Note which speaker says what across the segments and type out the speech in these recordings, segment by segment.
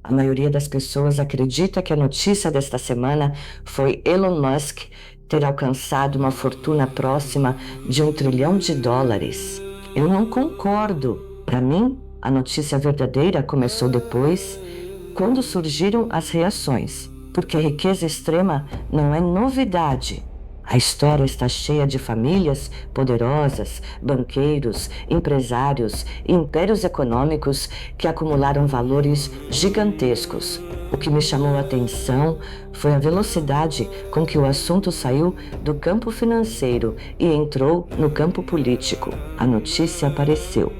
Speaker 1: A maioria das pessoas acredita que a notícia desta semana foi Elon Musk ter alcançado uma fortuna próxima de US$ 1 trilhão. Eu não concordo. Para mim, a notícia verdadeira começou depois, quando surgiram as reações, porque a riqueza extrema não é novidade. A história está cheia de famílias poderosas, banqueiros, empresários e impérios econômicos que acumularam valores gigantescos. O que me chamou a atenção foi a velocidade com que o assunto saiu do campo financeiro e entrou no campo político. A notícia apareceu.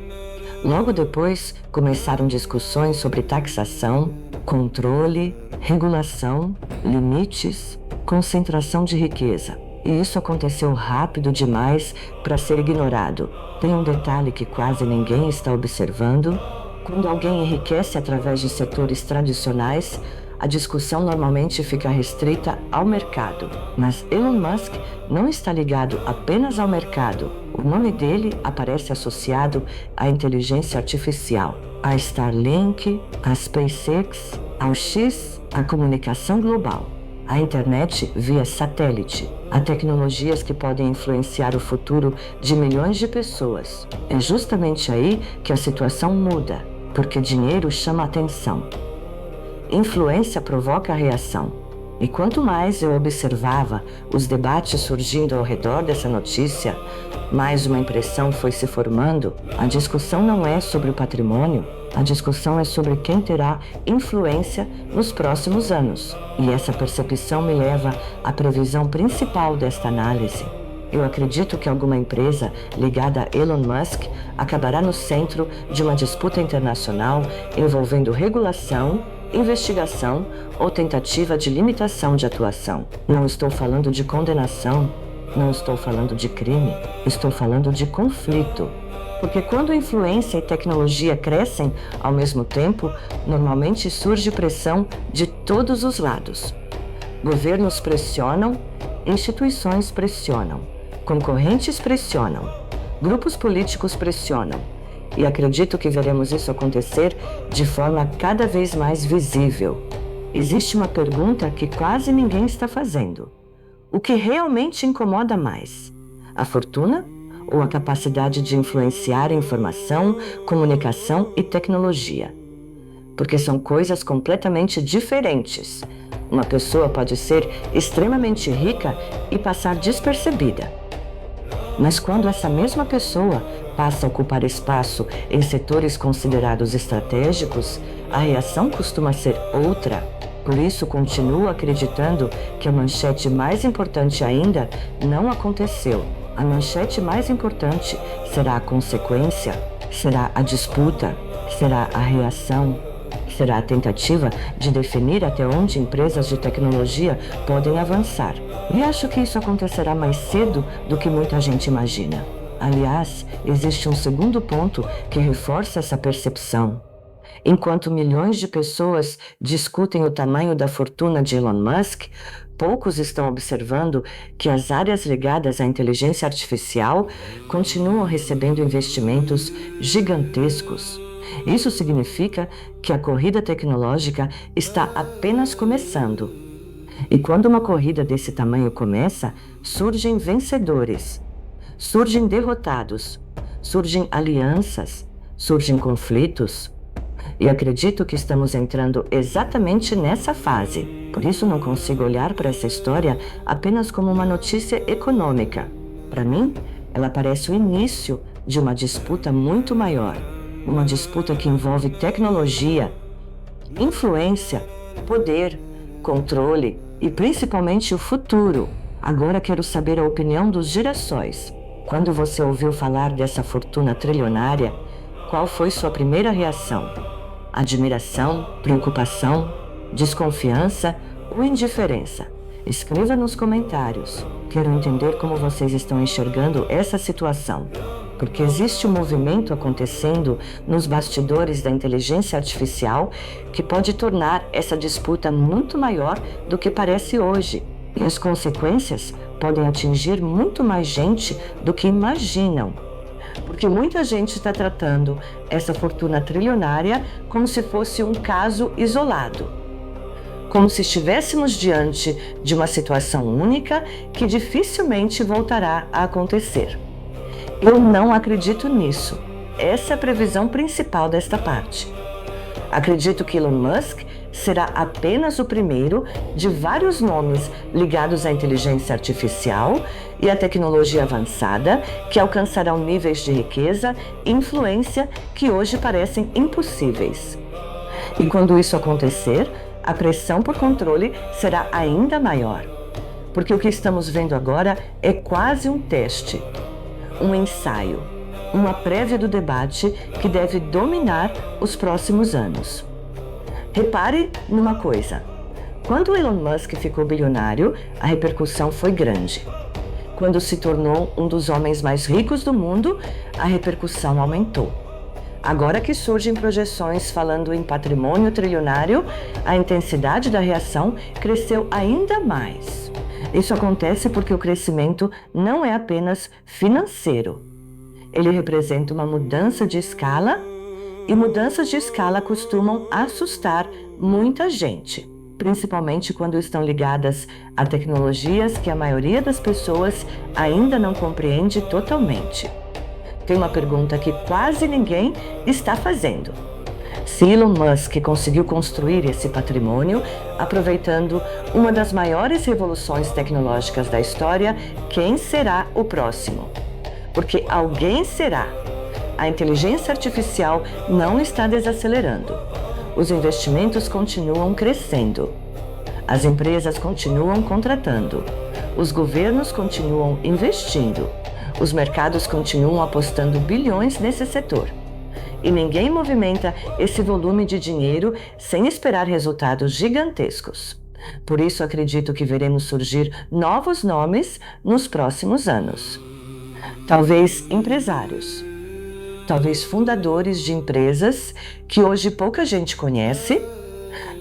Speaker 1: Logo depois, começaram discussões sobre taxação, controle, regulação, limites, concentração de riqueza. E isso aconteceu rápido demais para ser ignorado. Tem um detalhe que quase ninguém está observando. Quando alguém enriquece através de setores tradicionais, a discussão normalmente fica restrita ao mercado. Mas Elon Musk não está ligado apenas ao mercado. O nome dele aparece associado à inteligência artificial, à Starlink, à SpaceX, ao X, à comunicação global, à internet via satélite, a tecnologias que podem influenciar o futuro de milhões de pessoas. É justamente aí que a situação muda, porque dinheiro chama atenção. Influência provoca reação. E quanto mais eu observava os debates surgindo ao redor dessa notícia, mais uma impressão foi se formando. A discussão não é sobre o patrimônio, a discussão é sobre quem terá influência nos próximos anos. E essa percepção me leva à previsão principal desta análise. Eu acredito que alguma empresa ligada a Elon Musk acabará no centro de uma disputa internacional envolvendo regulação, investigação ou tentativa de limitação de atuação. Não estou falando de condenação, não estou falando de crime, estou falando de conflito. Porque quando influência e tecnologia crescem ao mesmo tempo, normalmente surge pressão de todos os lados. Governos pressionam, instituições pressionam, concorrentes pressionam, grupos políticos pressionam. E acredito que veremos isso acontecer de forma cada vez mais visível. Existe uma pergunta que quase ninguém está fazendo. O que realmente incomoda mais? A fortuna ou a capacidade de influenciar a informação, comunicação e tecnologia? Porque são coisas completamente diferentes. Uma pessoa pode ser extremamente rica e passar despercebida. Mas quando essa mesma pessoa passa a ocupar espaço em setores considerados estratégicos, a reação costuma ser outra. Por isso, continuo acreditando que a manchete mais importante ainda não aconteceu. A manchete mais importante será a consequência, será a disputa, será a reação, será a tentativa de definir até onde empresas de tecnologia podem avançar. E acho que isso acontecerá mais cedo do que muita gente imagina. Aliás, existe um segundo ponto que reforça essa percepção. Enquanto milhões de pessoas discutem o tamanho da fortuna de Elon Musk, poucos estão observando que as áreas ligadas à inteligência artificial continuam recebendo investimentos gigantescos. Isso significa que a corrida tecnológica está apenas começando. E quando uma corrida desse tamanho começa, surgem vencedores, surgem derrotados, surgem alianças, surgem conflitos. E acredito que estamos entrando exatamente nessa fase. Por isso não consigo olhar para essa história apenas como uma notícia econômica. Para mim, ela parece o início de uma disputa muito maior. Uma disputa que envolve tecnologia, influência, poder, controle e principalmente o futuro. Agora quero saber a opinião dos girassóis. Quando você ouviu falar dessa fortuna trilionária, qual foi sua primeira reação? Admiração, preocupação, desconfiança ou indiferença? Escreva nos comentários. Quero entender como vocês estão enxergando essa situação. Porque existe um movimento acontecendo nos bastidores da inteligência artificial que pode tornar essa disputa muito maior do que parece hoje. E as consequências podem atingir muito mais gente do que imaginam. porque muita gente está tratando essa fortuna trilionária como se fosse um caso isolado, como se estivéssemos diante de uma situação única que dificilmente voltará a acontecer. Eu não acredito nisso. Essa é a previsão principal desta parte. Acredito que Elon Musk será apenas o primeiro de vários nomes ligados à inteligência artificial e à tecnologia avançada que alcançarão níveis de riqueza e influência que hoje parecem impossíveis. E quando isso acontecer, a pressão por controle será ainda maior, porque o que estamos vendo agora é quase um teste, um ensaio, uma prévia do debate que deve dominar os próximos anos. Repare numa coisa: quando Elon Musk ficou bilionário, a repercussão foi grande. Quando se tornou um dos homens mais ricos do mundo, a repercussão aumentou. Agora que surgem projeções falando em patrimônio trilionário, a intensidade da reação cresceu ainda mais. Isso acontece porque o crescimento não é apenas financeiro. Ele representa uma mudança de escala, e mudanças de escala costumam assustar muita gente, principalmente quando estão ligadas a tecnologias que a maioria das pessoas ainda não compreende totalmente. Tem uma pergunta que quase ninguém está fazendo. Se Elon Musk conseguiu construir esse patrimônio aproveitando uma das maiores revoluções tecnológicas da história, quem será o próximo? Porque alguém será. A inteligência artificial não está desacelerando. Os investimentos continuam crescendo. As empresas continuam contratando. Os governos continuam investindo. Os mercados continuam apostando bilhões nesse setor. E ninguém movimenta esse volume de dinheiro sem esperar resultados gigantescos. Por isso, acredito que veremos surgir novos nomes nos próximos anos. Talvez empresários, talvez fundadores de empresas que hoje pouca gente conhece,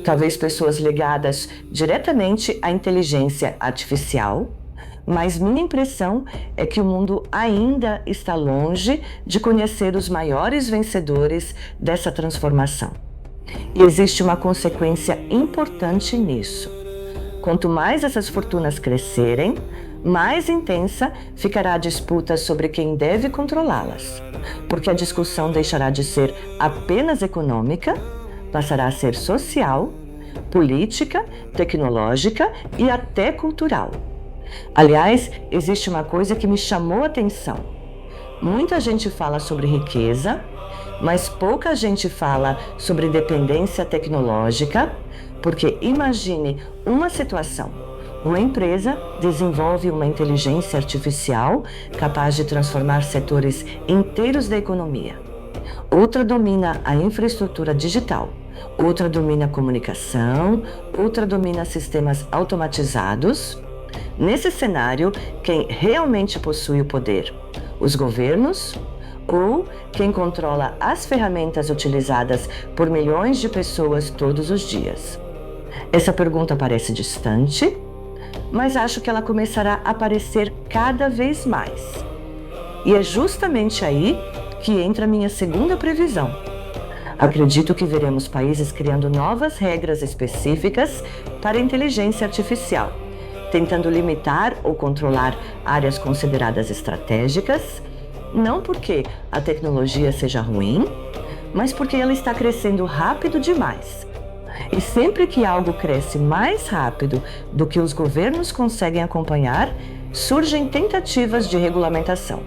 Speaker 1: talvez pessoas ligadas diretamente à inteligência artificial, mas minha impressão é que o mundo ainda está longe de conhecer os maiores vencedores dessa transformação. E existe uma consequência importante nisso. Quanto mais essas fortunas crescerem, mais intensa ficará a disputa sobre quem deve controlá-las, porque a discussão deixará de ser apenas econômica, passará a ser social, política, tecnológica e até cultural. Aliás, existe uma coisa que me chamou a atenção. Muita gente fala sobre riqueza, mas pouca gente fala sobre dependência tecnológica, porque imagine uma situação. Uma empresa desenvolve uma inteligência artificial capaz de transformar setores inteiros da economia. Outra domina a infraestrutura digital. Outra domina a comunicação. Outra domina sistemas automatizados. Nesse cenário, quem realmente possui o poder? Os governos? Ou quem controla as ferramentas utilizadas por milhões de pessoas todos os dias? Essa pergunta parece distante, mas acho que ela começará a aparecer cada vez mais. E é justamente aí que entra a minha segunda previsão. Acredito que veremos países criando novas regras específicas para a inteligência artificial, tentando limitar ou controlar áreas consideradas estratégicas, não porque a tecnologia seja ruim, mas porque ela está crescendo rápido demais. E sempre que algo cresce mais rápido do que os governos conseguem acompanhar, surgem tentativas de regulamentação.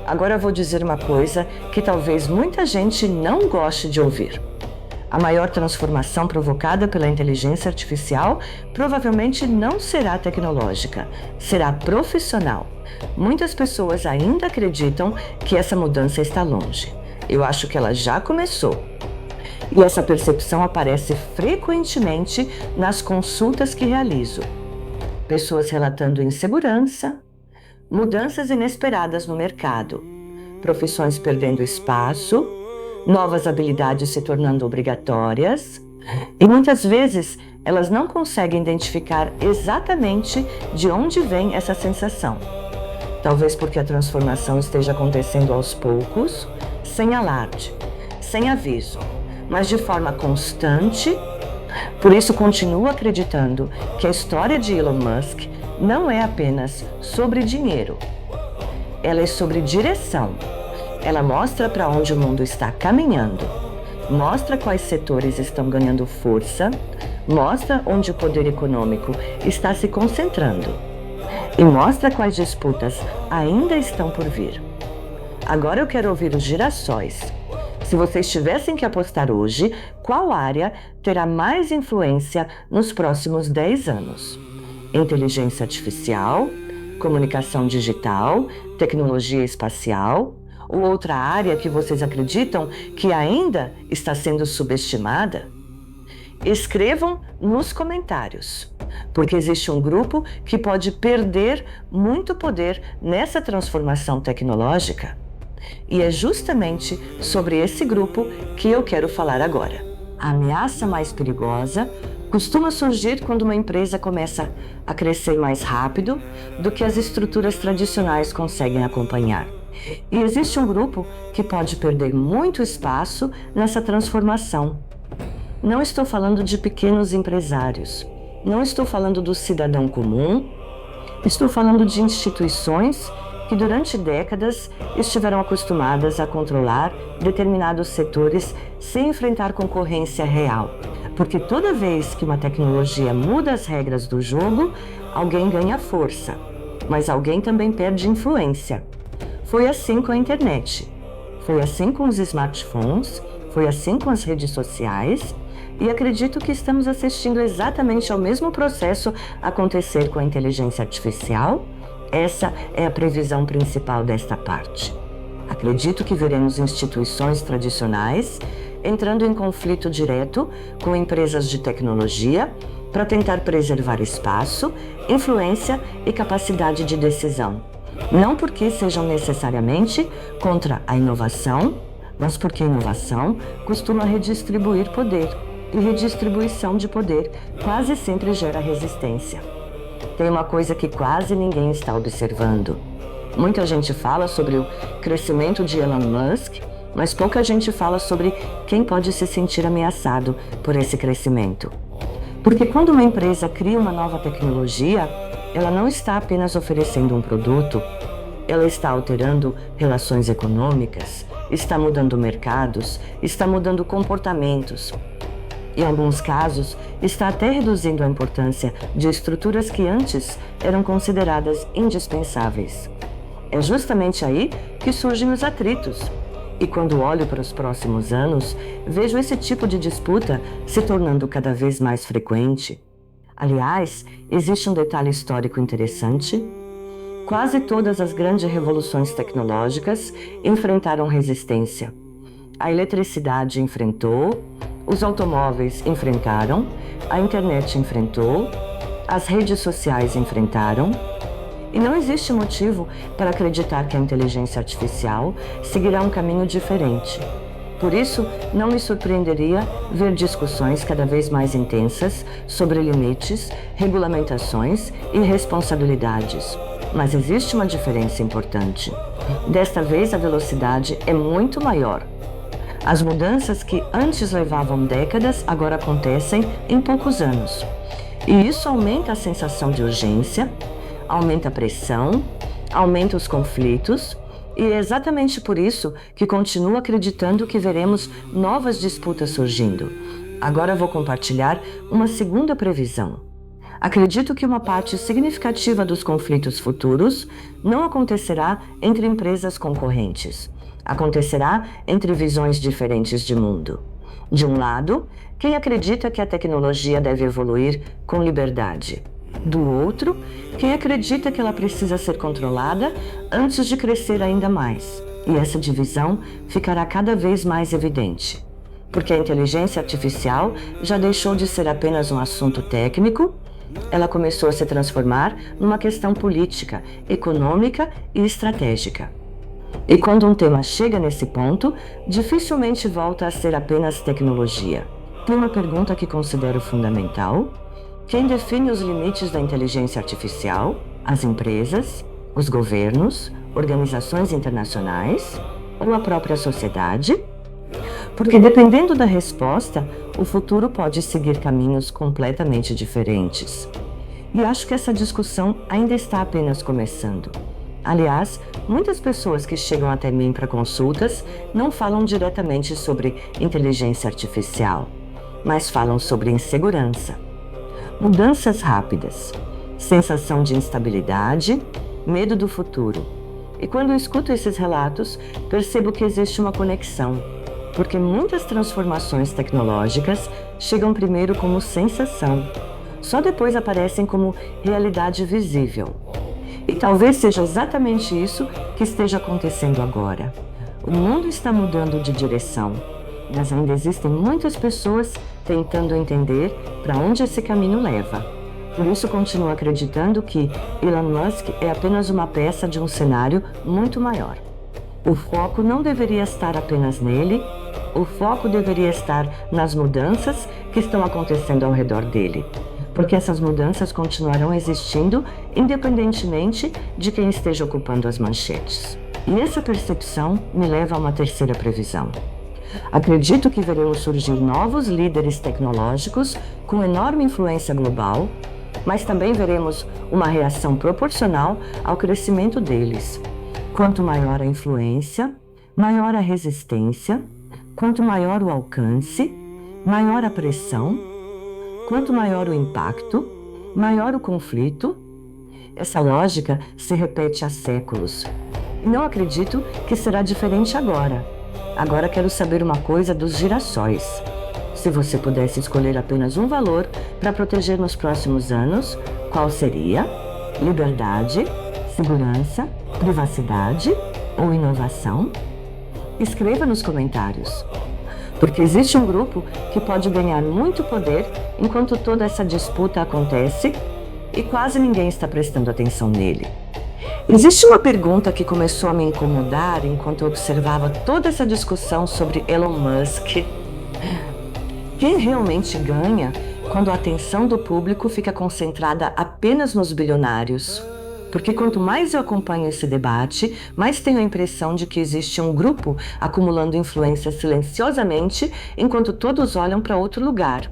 Speaker 1: Agora eu vou dizer uma coisa que talvez muita gente não goste de ouvir. A maior transformação provocada pela inteligência artificial provavelmente não será tecnológica, será profissional. Muitas pessoas ainda acreditam que essa mudança está longe. Eu acho que ela já começou. E essa percepção aparece frequentemente nas consultas que realizo. Pessoas relatando insegurança, mudanças inesperadas no mercado, profissões perdendo espaço, novas habilidades se tornando obrigatórias, e muitas vezes elas não conseguem identificar exatamente de onde vem essa sensação. Talvez porque a transformação esteja acontecendo aos poucos, sem alarde, sem aviso, mas de forma constante. Por isso, continuo acreditando que a história de Elon Musk não é apenas sobre dinheiro. Ela é sobre direção. Ela mostra para onde o mundo está caminhando, mostra quais setores estão ganhando força, mostra onde o poder econômico está se concentrando e mostra quais disputas ainda estão por vir. Agora eu quero ouvir os girassóis. Se vocês tivessem que apostar hoje, qual área terá mais influência nos próximos 10 anos? Inteligência artificial, comunicação digital, tecnologia espacial ou outra área que vocês acreditam que ainda está sendo subestimada? Escrevam nos comentários, porque existe um grupo que pode perder muito poder nessa transformação tecnológica. E é justamente sobre esse grupo que eu quero falar agora. A ameaça mais perigosa costuma surgir quando uma empresa começa a crescer mais rápido do que as estruturas tradicionais conseguem acompanhar. E existe um grupo que pode perder muito espaço nessa transformação. Não estou falando de pequenos empresários, não estou falando do cidadão comum, estou falando de instituições que durante décadas estiveram acostumadas a controlar determinados setores sem enfrentar concorrência real. Porque toda vez que uma tecnologia muda as regras do jogo, alguém ganha força, mas alguém também perde influência. Foi assim com a internet, foi assim com os smartphones, foi assim com as redes sociais, e acredito que estamos assistindo exatamente ao mesmo processo acontecer com a inteligência artificial. Essa é a previsão principal desta parte. Acredito que veremos instituições tradicionais entrando em conflito direto com empresas de tecnologia para tentar preservar espaço, influência e capacidade de decisão. Não porque sejam necessariamente contra a inovação, mas porque a inovação costuma redistribuir poder, e redistribuição de poder quase sempre gera resistência. Tem uma coisa que quase ninguém está observando. Muita gente fala sobre o crescimento de Elon Musk, mas pouca gente fala sobre quem pode se sentir ameaçado por esse crescimento. Porque quando uma empresa cria uma nova tecnologia, ela não está apenas oferecendo um produto, ela está alterando relações econômicas, está mudando mercados, está mudando comportamentos. Em alguns casos, está até reduzindo a importância de estruturas que antes eram consideradas indispensáveis. É justamente aí que surgem os atritos. E quando olho para os próximos anos, vejo esse tipo de disputa se tornando cada vez mais frequente. Aliás, existe um detalhe histórico interessante. Quase todas as grandes revoluções tecnológicas enfrentaram resistência. A eletricidade enfrentou, os automóveis enfrentaram, a internet enfrentou, as redes sociais enfrentaram. E não existe motivo para acreditar que a inteligência artificial seguirá um caminho diferente. Por isso, não me surpreenderia ver discussões cada vez mais intensas sobre limites, regulamentações e responsabilidades. Mas existe uma diferença importante. Desta vez, a velocidade é muito maior. As mudanças que antes levavam décadas agora acontecem em poucos anos. E isso aumenta a sensação de urgência, aumenta a pressão, aumenta os conflitos, e é exatamente por isso que continuo acreditando que veremos novas disputas surgindo. Agora vou compartilhar uma segunda previsão. Acredito que uma parte significativa dos conflitos futuros não acontecerá entre empresas concorrentes. Acontecerá entre visões diferentes de mundo. De um lado, quem acredita que a tecnologia deve evoluir com liberdade. Do outro, quem acredita que ela precisa ser controlada antes de crescer ainda mais. E essa divisão ficará cada vez mais evidente. Porque a inteligência artificial já deixou de ser apenas um assunto técnico, ela começou a se transformar numa questão política, econômica e estratégica. E quando um tema chega nesse ponto, dificilmente volta a ser apenas tecnologia. Tem uma pergunta que considero fundamental. Quem define os limites da inteligência artificial? As empresas Os governos, organizações internacionais ou a própria sociedade? Porque dependendo da resposta, o futuro pode seguir caminhos completamente diferentes. E acho que essa discussão ainda está apenas começando. Aliás, muitas pessoas que chegam até mim para consultas não falam diretamente sobre inteligência artificial, mas falam sobre insegurança, mudanças rápidas, sensação de instabilidade, medo do futuro. E quando eu escuto esses relatos, percebo que existe uma conexão, porque muitas transformações tecnológicas chegam primeiro como sensação, só depois aparecem como realidade visível. E talvez seja exatamente isso que esteja acontecendo agora. O mundo está mudando de direção, mas ainda existem muitas pessoas tentando entender para onde esse caminho leva. Por isso continuo acreditando que Elon Musk é apenas uma peça de um cenário muito maior. O foco não deveria estar apenas nele, o foco deveria estar nas mudanças que estão acontecendo ao redor dele. Porque essas mudanças continuarão existindo independentemente de quem esteja ocupando as manchetes. E essa percepção me leva a uma terceira previsão. Acredito que veremos surgir novos líderes tecnológicos com enorme influência global, mas também veremos uma reação proporcional ao crescimento deles. Quanto maior a influência, maior a resistência, quanto maior o alcance, maior a pressão. Quanto maior o impacto, maior o conflito. Essa lógica se repete há séculos. E não acredito que será diferente agora. Agora quero saber uma coisa dos girassóis. Se você pudesse escolher apenas um valor para proteger nos próximos anos, qual seria? Liberdade, segurança, privacidade ou inovação? Escreva nos comentários. Porque existe um grupo que pode ganhar muito poder enquanto toda essa disputa acontece e quase ninguém está prestando atenção nele. Existe uma pergunta que começou a me incomodar enquanto eu observava toda essa discussão sobre Elon Musk. Quem realmente ganha quando a atenção do público fica concentrada apenas nos bilionários? Porque quanto mais eu acompanho esse debate, mais tenho a impressão de que existe um grupo acumulando influência silenciosamente, enquanto todos olham para outro lugar.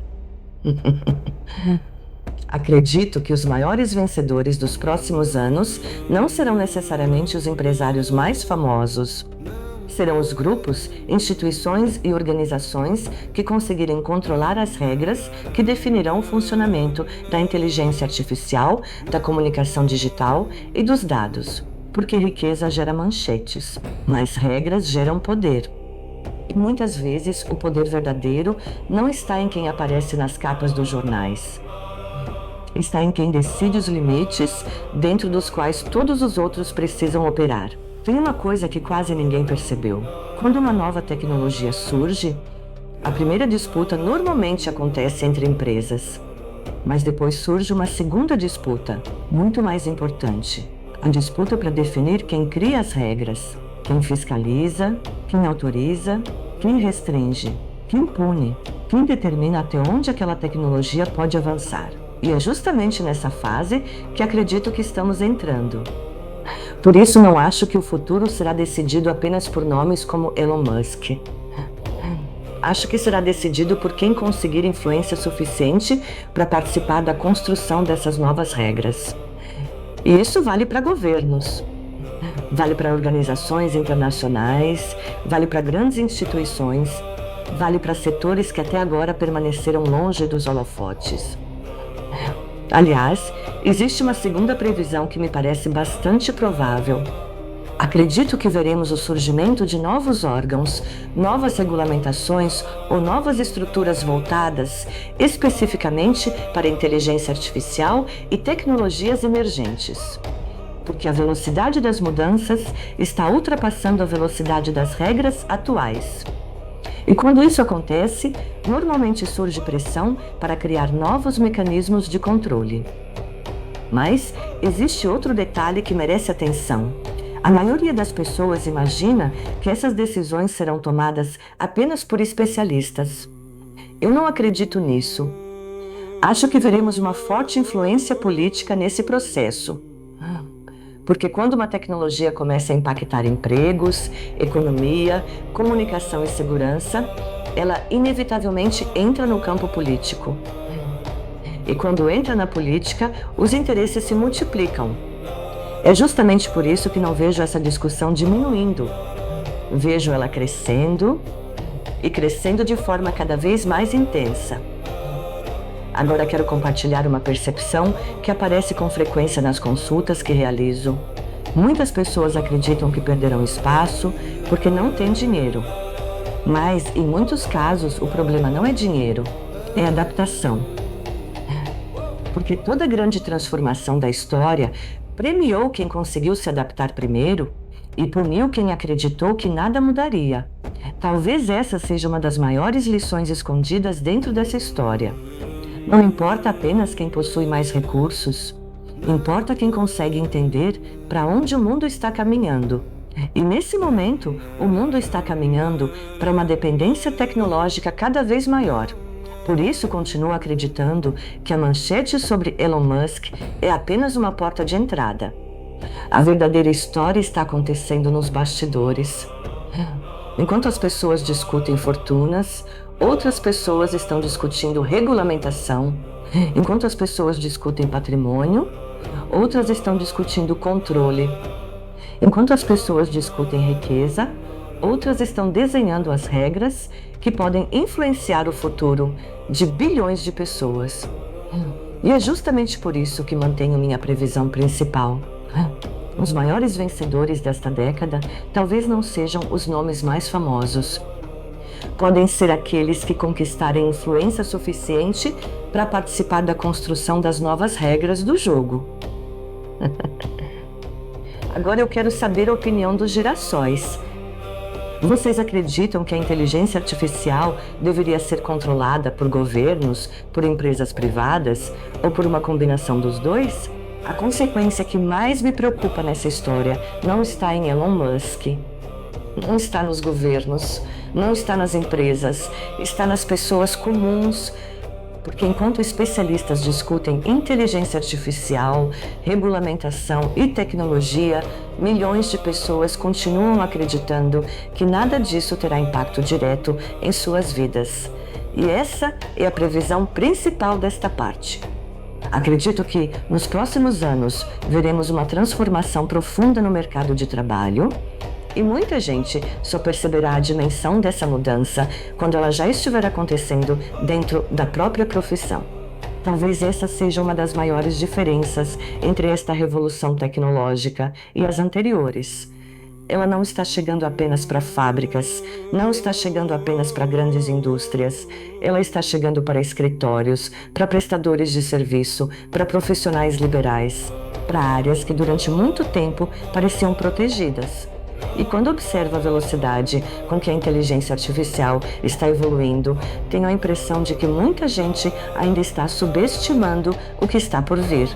Speaker 1: Acredito que os maiores vencedores dos próximos anos não serão necessariamente os empresários mais famosos. Serão os grupos, instituições e organizações que conseguirem controlar as regras que definirão o funcionamento da inteligência artificial, da comunicação digital e dos dados. Porque riqueza gera manchetes, mas regras geram poder. E muitas vezes o poder verdadeiro não está em quem aparece nas capas dos jornais. Está em quem decide os limites dentro dos quais todos os outros precisam operar. Tem uma coisa que quase ninguém percebeu. Quando uma nova tecnologia surge, a primeira disputa normalmente acontece entre empresas. Mas depois surge uma segunda disputa, muito mais importante. A disputa para definir quem cria as regras, quem fiscaliza, quem autoriza, quem restringe, quem pune, quem determina até onde aquela tecnologia pode avançar. E é justamente nessa fase que acredito que estamos entrando. Por isso não acho que o futuro será decidido apenas por nomes como Elon Musk. Acho que será decidido por quem conseguir influência suficiente para participar da construção dessas novas regras. E isso vale para governos, vale para organizações internacionais, vale para grandes instituições, vale para setores que até agora permaneceram longe dos holofotes. Aliás, existe uma segunda previsão que me parece bastante provável. Acredito que veremos o surgimento de novos órgãos, novas regulamentações ou novas estruturas voltadas especificamente para a inteligência artificial e tecnologias emergentes. Porque a velocidade das mudanças está ultrapassando a velocidade das regras atuais. E quando isso acontece, normalmente surge pressão para criar novos mecanismos de controle. Mas existe outro detalhe que merece atenção. A maioria das pessoas imagina que essas decisões serão tomadas apenas por especialistas. Eu não acredito nisso. Acho que veremos uma forte influência política nesse processo. Porque quando uma tecnologia começa a impactar empregos, economia, comunicação e segurança, ela inevitavelmente entra no campo político. E quando entra na política, os interesses se multiplicam. É justamente por isso que não vejo essa discussão diminuindo. Vejo ela crescendo e crescendo de forma cada vez mais intensa. Agora quero compartilhar uma percepção que aparece com frequência nas consultas que realizo. Muitas pessoas acreditam que perderão espaço porque não têm dinheiro. Mas, em muitos casos, o problema não é dinheiro, é adaptação. Porque toda grande transformação da história premiou quem conseguiu se adaptar primeiro e puniu quem acreditou que nada mudaria. Talvez essa seja uma das maiores lições escondidas dentro dessa história. Não importa apenas quem possui mais recursos, importa quem consegue entender para onde o mundo está caminhando. E nesse momento, o mundo está caminhando para uma dependência tecnológica cada vez maior. Por isso, continuo acreditando que a manchete sobre Elon Musk é apenas uma porta de entrada. A verdadeira história está acontecendo nos bastidores. Enquanto as pessoas discutem fortunas, outras pessoas estão discutindo regulamentação. Enquanto as pessoas discutem patrimônio, outras estão discutindo controle. Enquanto as pessoas discutem riqueza, outras estão desenhando as regras que podem influenciar o futuro de bilhões de pessoas. E é justamente por isso que mantenho minha previsão principal. Os maiores vencedores desta década talvez não sejam os nomes mais famosos. Podem ser aqueles que conquistarem influência suficiente para participar da construção das novas regras do jogo. Agora eu quero saber a opinião dos girassóis. Vocês acreditam que a inteligência artificial deveria ser controlada por governos, por empresas privadas ou por uma combinação dos dois? A consequência que mais me preocupa nessa história não está em Elon Musk, não está nos governos, não está nas empresas, está nas pessoas comuns. Porque enquanto especialistas discutem inteligência artificial, regulamentação e tecnologia, milhões de pessoas continuam acreditando que nada disso terá impacto direto em suas vidas. E essa é a previsão principal desta parte. Acredito que, nos próximos anos, veremos uma transformação profunda no mercado de trabalho. E muita gente só perceberá a dimensão dessa mudança quando ela já estiver acontecendo dentro da própria profissão. Talvez essa seja uma das maiores diferenças entre esta revolução tecnológica e as anteriores. Ela não está chegando apenas para fábricas, não está chegando apenas para grandes indústrias. Ela está chegando para escritórios, para prestadores de serviço, para profissionais liberais, para áreas que durante muito tempo pareciam protegidas. E quando observo a velocidade com que a inteligência artificial está evoluindo, tenho a impressão de que muita gente ainda está subestimando o que está por vir.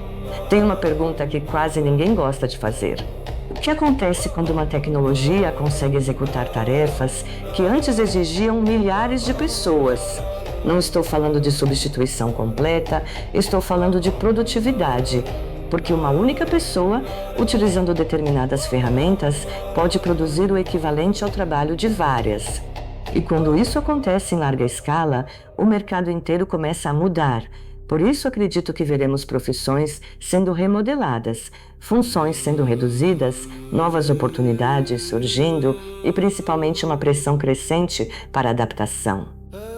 Speaker 1: Tem uma pergunta que quase ninguém gosta de fazer. O que acontece quando uma tecnologia consegue executar tarefas que antes exigiam milhares de pessoas? Não estou falando de substituição completa, estou falando de produtividade. Porque uma única pessoa, utilizando determinadas ferramentas, pode produzir o equivalente ao trabalho de várias. E quando isso acontece em larga escala, o mercado inteiro começa a mudar. Por isso acredito que veremos profissões sendo remodeladas, funções sendo reduzidas, novas oportunidades surgindo e principalmente uma pressão crescente para adaptação.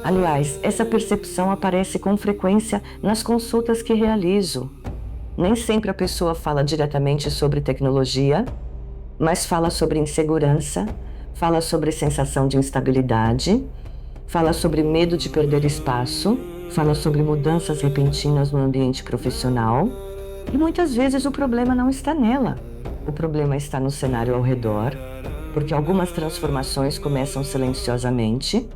Speaker 1: Aliás, essa percepção aparece com frequência nas consultas que realizo. Nem sempre a pessoa fala diretamente sobre tecnologia, mas fala sobre insegurança, fala sobre sensação de instabilidade, fala sobre medo de perder espaço, fala sobre mudanças repentinas no ambiente profissional. E muitas vezes o problema não está nela. O problema está no cenário ao redor, porque algumas transformações começam silenciosamente.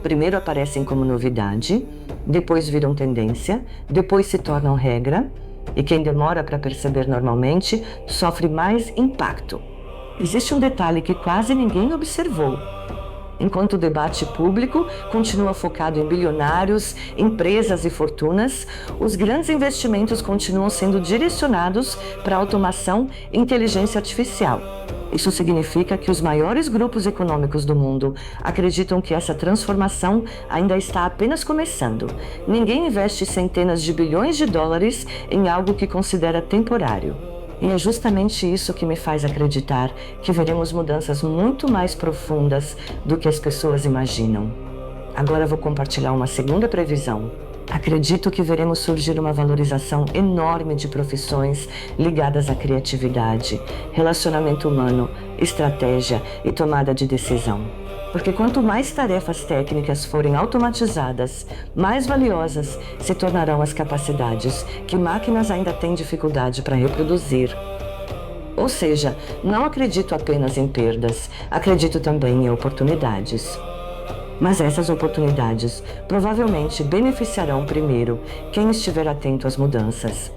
Speaker 1: Primeiro aparecem como novidade, depois viram tendência, depois se tornam regra. E quem demora para perceber normalmente sofre mais impacto. Existe um detalhe que quase ninguém observou. Enquanto o debate público continua focado em bilionários, empresas e fortunas, os grandes investimentos continuam sendo direcionados para automação e inteligência artificial. Isso significa que os maiores grupos econômicos do mundo acreditam que essa transformação ainda está apenas começando. Ninguém investe centenas de bilhões de dólares em algo que considera temporário. E é justamente isso que me faz acreditar que veremos mudanças muito mais profundas do que as pessoas imaginam. Agora vou compartilhar uma segunda previsão. Acredito que veremos surgir uma valorização enorme de profissões ligadas à criatividade, relacionamento humano, estratégia e tomada de decisão. Porque quanto mais tarefas técnicas forem automatizadas, mais valiosas se tornarão as capacidades que máquinas ainda têm dificuldade para reproduzir. Ou seja, não acredito apenas em perdas, acredito também em oportunidades. Mas essas oportunidades provavelmente beneficiarão primeiro quem estiver atento às mudanças.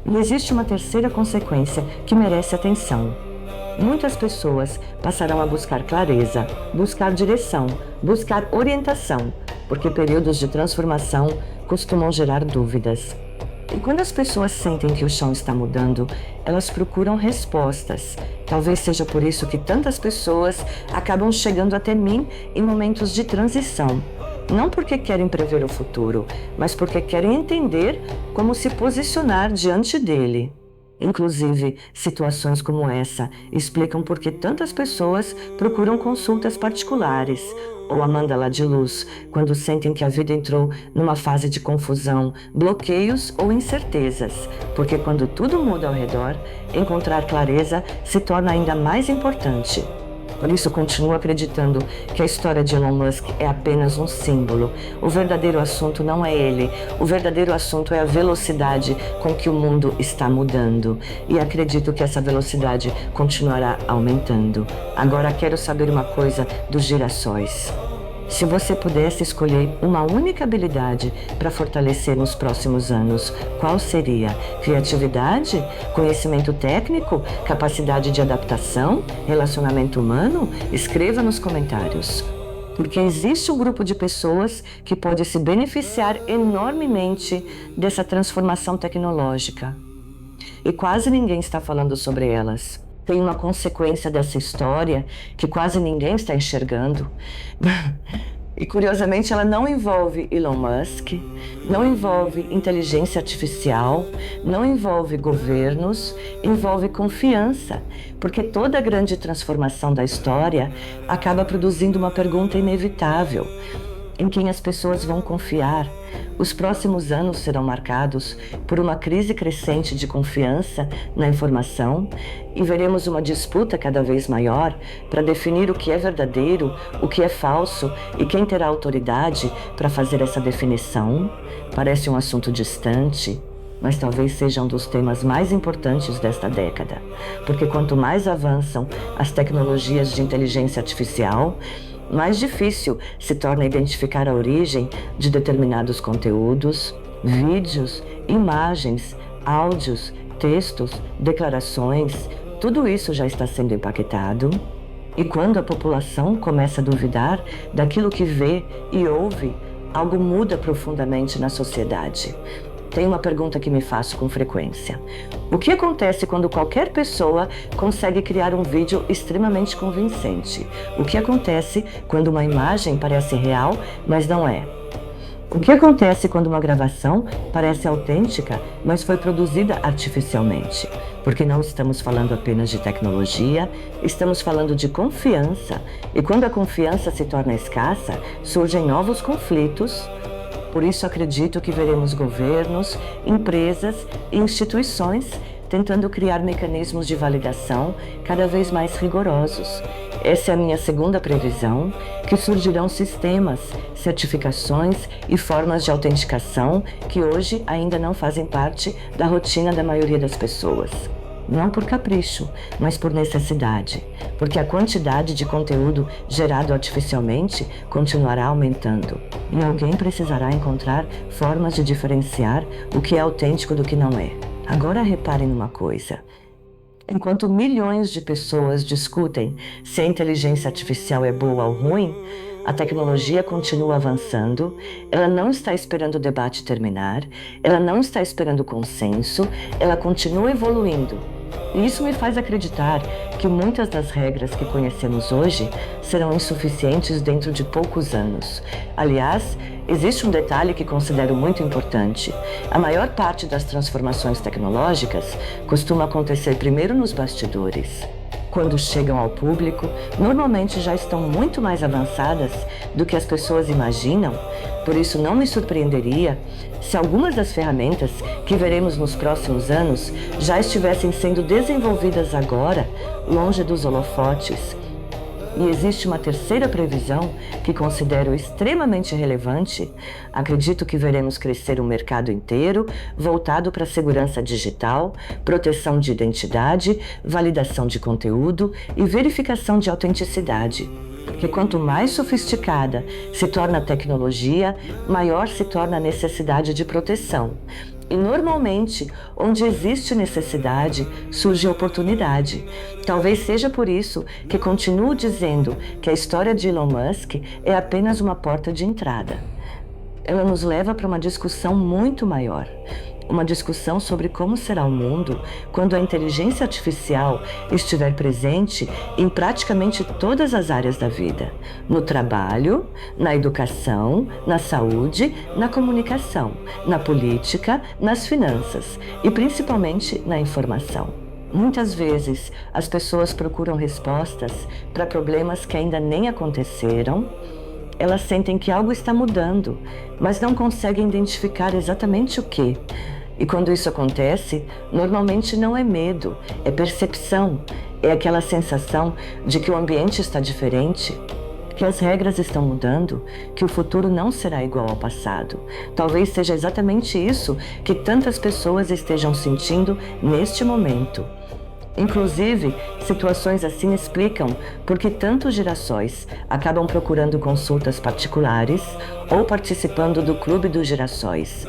Speaker 1: E existe uma terceira consequência que merece atenção. Muitas pessoas passarão a buscar clareza, buscar direção, buscar orientação, porque períodos de transformação costumam gerar dúvidas. E quando as pessoas sentem que o chão está mudando, elas procuram respostas. Talvez seja por isso que tantas pessoas acabam chegando até mim em momentos de transição. Não porque querem prever o futuro, mas porque querem entender como se posicionar diante dele. Inclusive, situações como essa explicam por que tantas pessoas procuram consultas particulares ou a mandala de luz quando sentem que a vida entrou numa fase de confusão, bloqueios ou incertezas, porque quando tudo muda ao redor, encontrar clareza se torna ainda mais importante. Por isso, continuo acreditando que a história de Elon Musk é apenas um símbolo. O verdadeiro assunto não é ele. O verdadeiro assunto é a velocidade com que o mundo está mudando. E acredito que essa velocidade continuará aumentando. Agora quero saber uma coisa dos girassóis. Se você pudesse escolher uma única habilidade para fortalecer nos próximos anos, qual seria? Criatividade? Conhecimento técnico? Capacidade de adaptação? Relacionamento humano? Escreva nos comentários. Porque existe um grupo de pessoas que pode se beneficiar enormemente dessa transformação tecnológica. E quase ninguém está falando sobre elas. Tem uma consequência dessa história que quase ninguém está enxergando. E curiosamente ela não envolve Elon Musk, não envolve inteligência artificial, não envolve governos, envolve confiança. Porque toda grande transformação da história acaba produzindo uma pergunta inevitável: em quem as pessoas vão confiar? Os próximos anos serão marcados por uma crise crescente de confiança na informação e veremos uma disputa cada vez maior para definir o que é verdadeiro, o que é falso e quem terá autoridade para fazer essa definição. Parece um assunto distante, mas talvez seja um dos temas mais importantes desta década, porque quanto mais avançam as tecnologias de inteligência artificial, mais difícil se torna identificar a origem de determinados conteúdos, vídeos, imagens, áudios, textos, declarações. Tudo isso já está sendo impactado. E quando a população começa a duvidar daquilo que vê e ouve, algo muda profundamente na sociedade. Tem uma pergunta que me faço com frequência. O que acontece quando qualquer pessoa consegue criar um vídeo extremamente convincente? O que acontece quando uma imagem parece real, mas não é? O que acontece quando uma gravação parece autêntica, mas foi produzida artificialmente? Porque não estamos falando apenas de tecnologia, estamos falando de confiança. E quando a confiança se torna escassa, surgem novos conflitos. Por isso acredito que veremos governos, empresas e instituições tentando criar mecanismos de validação cada vez mais rigorosos. Essa é a minha segunda previsão, que surgirão sistemas, certificações e formas de autenticação que hoje ainda não fazem parte da rotina da maioria das pessoas. Não por capricho, mas por necessidade, porque a quantidade de conteúdo gerado artificialmente continuará aumentando e alguém precisará encontrar formas de diferenciar o que é autêntico do que não é. Agora reparem numa coisa: Enquanto milhões de pessoas discutem se a inteligência artificial é boa ou ruim, a tecnologia continua avançando, ela não está esperando o debate terminar, ela não está esperando o consenso, ela continua evoluindo. E isso me faz acreditar que muitas das regras que conhecemos hoje serão insuficientes dentro de poucos anos. Aliás, existe um detalhe que considero muito importante. A maior parte das transformações tecnológicas costuma acontecer primeiro nos bastidores. Quando chegam ao público, normalmente já estão muito mais avançadas do que as pessoas imaginam, por isso não me surpreenderia se algumas das ferramentas que veremos nos próximos anos já estivessem sendo desenvolvidas agora, longe dos holofotes. E existe uma terceira previsão que considero extremamente relevante. Acredito que veremos crescer um mercado inteiro voltado para a segurança digital, proteção de identidade, validação de conteúdo e verificação de autenticidade. Porque quanto mais sofisticada se torna a tecnologia, maior se torna a necessidade de proteção. E normalmente, onde existe necessidade, surge oportunidade. Talvez seja por isso que continuo dizendo que a história de Elon Musk é apenas uma porta de entrada. Ela nos leva para uma discussão muito maior. Uma discussão sobre como será o mundo quando a inteligência artificial estiver presente em praticamente todas as áreas da vida. No trabalho, na educação, na saúde, na comunicação, na política, nas finanças e principalmente na informação. Muitas vezes as pessoas procuram respostas para problemas que ainda nem aconteceram. Elas sentem que algo está mudando, mas não conseguem identificar exatamente o que. E quando isso acontece, normalmente não é medo, é percepção, é aquela sensação de que o ambiente está diferente, que as regras estão mudando, que o futuro não será igual ao passado. Talvez seja exatamente isso que tantas pessoas estejam sentindo neste momento. Inclusive, situações assim explicam por que tantos girassóis acabam procurando consultas particulares ou participando do Clube dos Girassóis.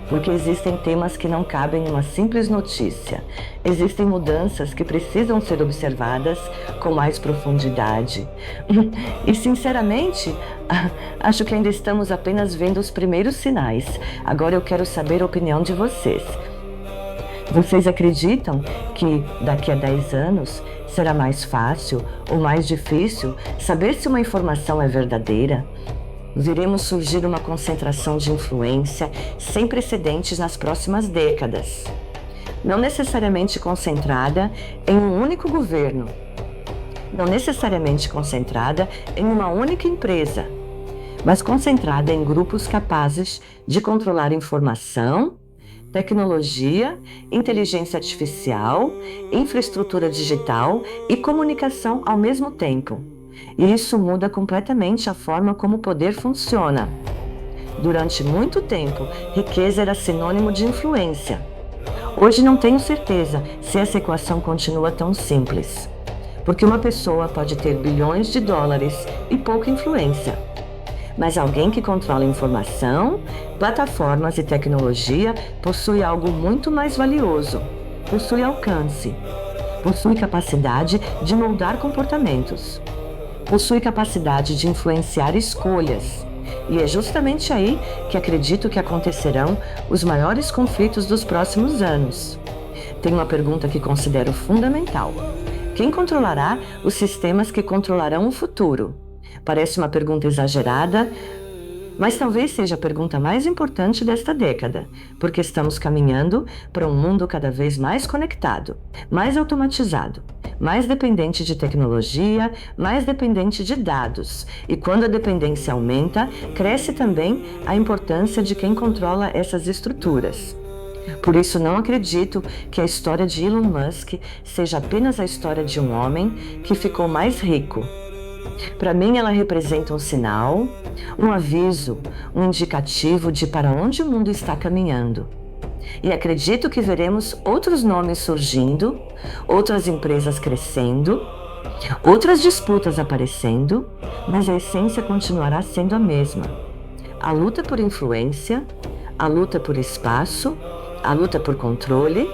Speaker 1: Porque existem temas que não cabem em uma simples notícia. Existem mudanças que precisam ser observadas com mais profundidade. E, sinceramente, acho que ainda estamos apenas vendo os primeiros sinais. Agora eu quero saber a opinião de vocês. Vocês acreditam que daqui a 10 anos será mais fácil ou mais difícil saber se uma informação é verdadeira? Veremos surgir uma concentração de influência sem precedentes nas próximas décadas. Não necessariamente concentrada em um único governo, não necessariamente concentrada em uma única empresa, mas concentrada em grupos capazes de controlar informação, tecnologia, inteligência artificial, infraestrutura digital e comunicação ao mesmo tempo. E isso muda completamente a forma como o poder funciona. Durante muito tempo, riqueza era sinônimo de influência. Hoje não tenho certeza se essa equação continua tão simples. Porque uma pessoa pode ter bilhões de dólares e pouca influência. Mas alguém que controla informação, plataformas e tecnologia possui algo muito mais valioso. Possui alcance. Possui capacidade de moldar comportamentos. Possui capacidade de influenciar escolhas. E é justamente aí que acredito que acontecerão os maiores conflitos dos próximos anos. Tem uma pergunta que considero fundamental. Quem controlará os sistemas que controlarão o futuro? Parece uma pergunta exagerada, mas talvez seja a pergunta mais importante desta década, porque estamos caminhando para um mundo cada vez mais conectado, mais automatizado, mais dependente de tecnologia, mais dependente de dados. E quando a dependência aumenta, cresce também a importância de quem controla essas estruturas. Por isso, não acredito que a história de Elon Musk seja apenas a história de um homem que ficou mais rico. Para mim, ela representa um sinal, um aviso, um indicativo de para onde o mundo está caminhando. E acredito que veremos outros nomes surgindo, outras empresas crescendo, outras disputas aparecendo, mas a essência continuará sendo a mesma. A luta por influência, a luta por espaço, a luta por controle,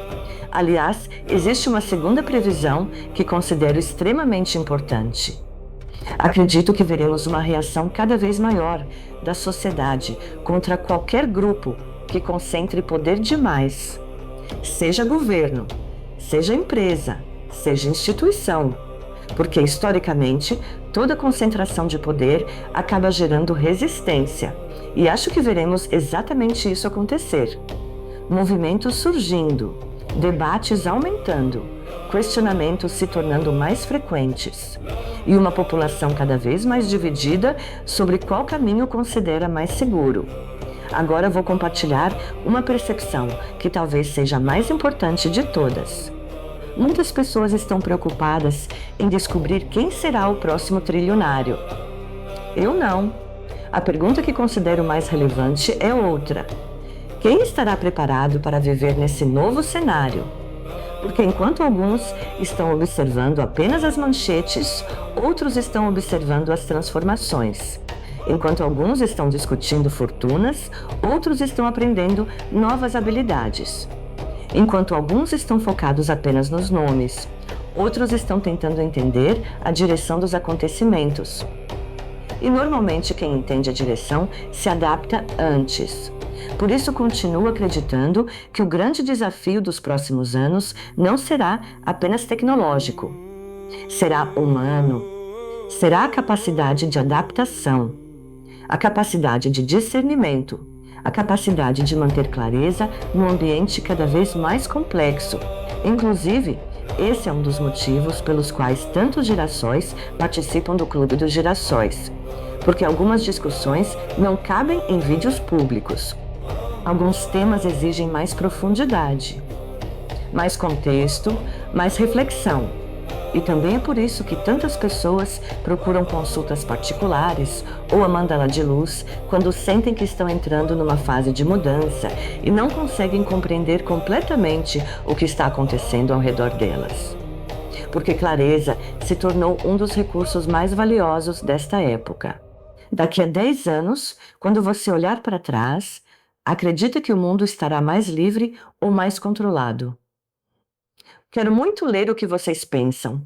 Speaker 1: Aliás, existe uma segunda previsão que considero extremamente importante. Acredito que veremos uma reação cada vez maior da sociedade contra qualquer grupo que concentre poder demais, seja governo, seja empresa, seja instituição, porque historicamente toda concentração de poder acaba gerando resistência, e acho que veremos exatamente isso acontecer. Movimentos surgindo, debates aumentando, questionamentos se tornando mais frequentes e uma população cada vez mais dividida sobre qual caminho considera mais seguro. Agora vou compartilhar uma percepção que talvez seja a mais importante de todas. Muitas pessoas estão preocupadas em descobrir quem será o próximo trilionário. Eu não. A pergunta que considero mais relevante é outra. Quem estará preparado para viver nesse novo cenário? Porque enquanto alguns estão observando apenas as manchetes, outros estão observando as transformações. Enquanto alguns estão discutindo fortunas, outros estão aprendendo novas habilidades. Enquanto alguns estão focados apenas nos nomes, outros estão tentando entender a direção dos acontecimentos. E normalmente quem entende a direção se adapta antes. Por isso, continuo acreditando que o grande desafio dos próximos anos não será apenas tecnológico. Será humano. Será a capacidade de adaptação, a capacidade de discernimento, a capacidade de manter clareza num ambiente cada vez mais complexo. Inclusive, esse é um dos motivos pelos quais tantos girassóis participam do Clube dos Girassóis, porque algumas discussões não cabem em vídeos públicos. Alguns temas exigem mais profundidade, mais contexto, mais reflexão. E também é por isso que tantas pessoas procuram consultas particulares ou a mandala de luz quando sentem que estão entrando numa fase de mudança e não conseguem compreender completamente o que está acontecendo ao redor delas. Porque clareza se tornou um dos recursos mais valiosos desta época. Daqui a 10 anos, quando você olhar para trás, acredita que o mundo estará mais livre ou mais controlado? Quero muito ler o que vocês pensam.